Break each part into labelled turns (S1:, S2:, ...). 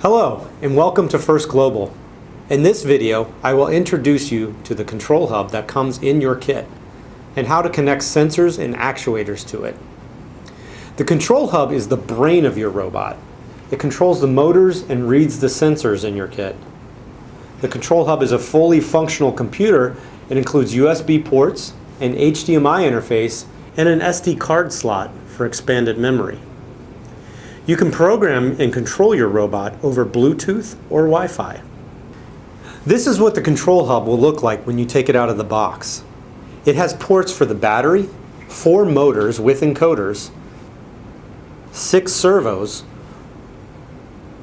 S1: Hello and welcome to First Global. In this video, I will introduce you to the control hub that comes in your kit and how to connect sensors and actuators to it. The control hub is the brain of your robot. It controls the motors and reads the sensors in your kit. The control hub is a fully functional computer. It includes USB ports, an HDMI interface, and an SD card slot for expanded memory. You can program and control your robot over Bluetooth or Wi-Fi. This is what the control hub will look like when you take it out of the box. It has ports for the battery, 4 motors with encoders, 6 servos,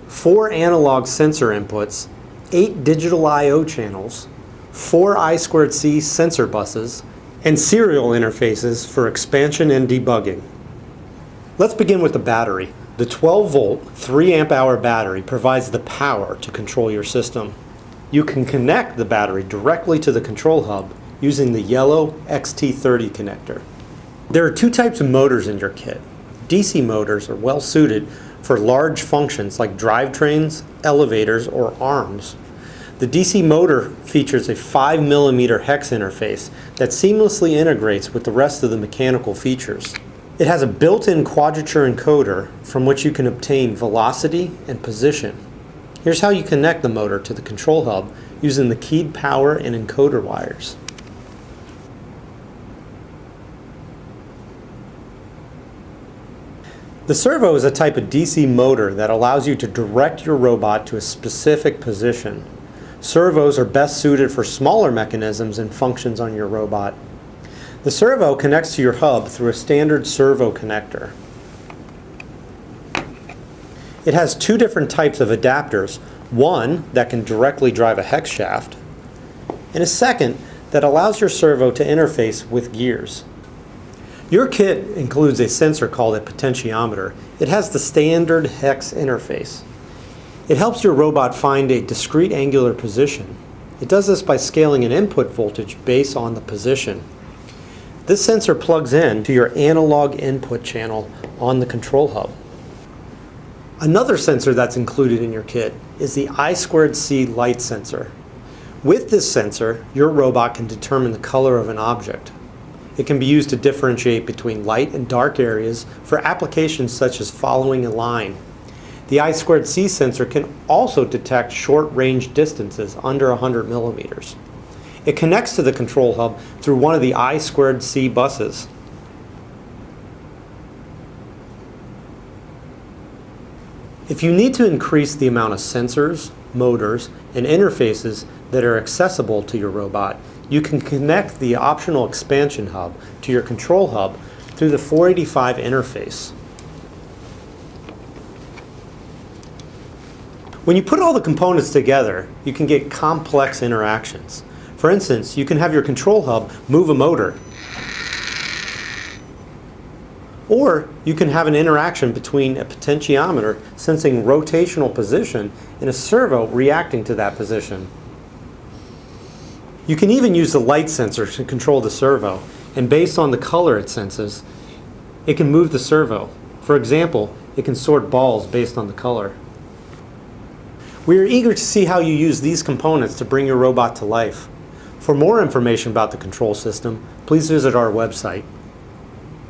S1: 4 analog sensor inputs, 8 digital I/O channels, 4 I2C sensor buses, and serial interfaces for expansion and debugging. Let's begin with the battery. The 12-volt, 3-amp-hour battery provides the power to control your system. You can connect the battery directly to the control hub using the yellow XT30 connector. There are 2 types of motors in your kit. DC motors are well suited for large functions like drivetrains, elevators, or arms. The DC motor features a 5mm hex interface that seamlessly integrates with the rest of the mechanical features. It has a built-in quadrature encoder from which you can obtain velocity and position. Here's how you connect the motor to the control hub using the keyed power and encoder wires. The servo is a type of DC motor that allows you to direct your robot to a specific position. Servos are best suited for smaller mechanisms and functions on your robot. The servo connects to your hub through a standard servo connector. It has 2 different types of adapters, one that can directly drive a hex shaft, and a second that allows your servo to interface with gears. Your kit includes a sensor called a potentiometer. It has the standard hex interface. It helps your robot find a discrete angular position. It does this by scaling an input voltage based on the position. This sensor plugs in to your analog input channel on the control hub. Another sensor that's included in your kit is the I2C light sensor. With this sensor, your robot can determine the color of an object. It can be used to differentiate between light and dark areas for applications such as following a line. The I2C sensor can also detect short-range distances under 100 millimeters. It connects to the control hub through one of the I2C buses. If you need to increase the amount of sensors, motors, and interfaces that are accessible to your robot, you can connect the optional expansion hub to your control hub through the 485 interface. When you put all the components together, you can get complex interactions. For instance, you can have your control hub move a motor. Or you can have an interaction between a potentiometer sensing rotational position and a servo reacting to that position. You can even use the light sensor to control the servo, and based on the color it senses, it can move the servo. For example, it can sort balls based on the color. We are eager to see how you use these components to bring your robot to life. For more information about the control system, please visit our website.